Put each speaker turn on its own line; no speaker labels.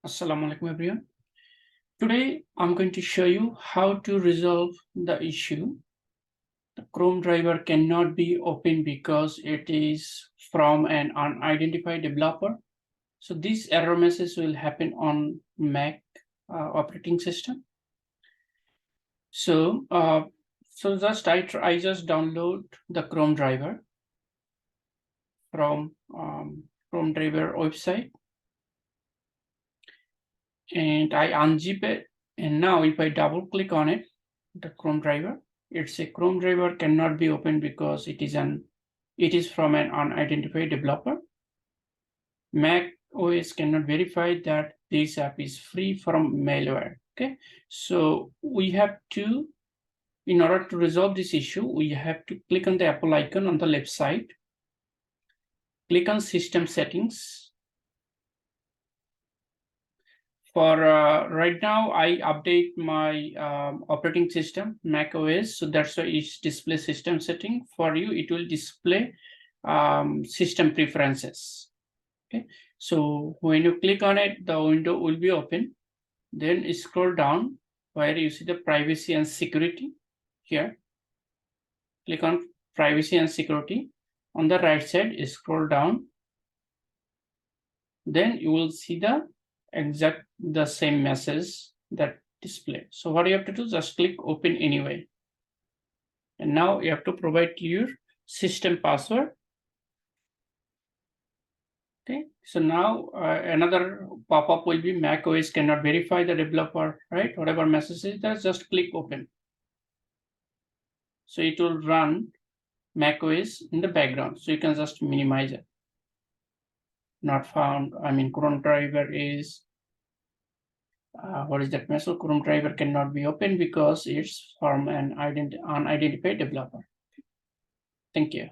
Assalamu alaikum everyone. Today I'm going to show you how to resolve the issue. The ChromeDriver cannot be opened because it is from an unidentified developer. So this error message will happen on Mac operating system. So I just download the ChromeDriver from ChromeDriver website. And I unzip it, and now if I double click on it, the ChromeDriver, it's a ChromeDriver cannot be opened because it is from an unidentified developer. Mac OS cannot verify that this app is free from malware. Okay, so we have to, in order to resolve this issue, we have to click on the Apple icon on the left side, click on System Settings. For right now, I update my operating system, macOS. So that's why it's display system setting. For you, it will display system preferences. Okay. So when you click on it, the window will be open. Then scroll down where you see the privacy and security here. Click on privacy and security. On the right side, scroll down. Then you will see the same message that display. So what you have to do, just click open anyway. And now you have to provide your system password. Okay, so now another pop-up will be macOS cannot verify the developer, right? Whatever message is there, just click open. So it will run macOS in the background. So you can just minimize it. Not found. I mean, ChromeDriver is what is that message? ChromeDriver cannot be opened because it's from an unidentified developer. Thank you.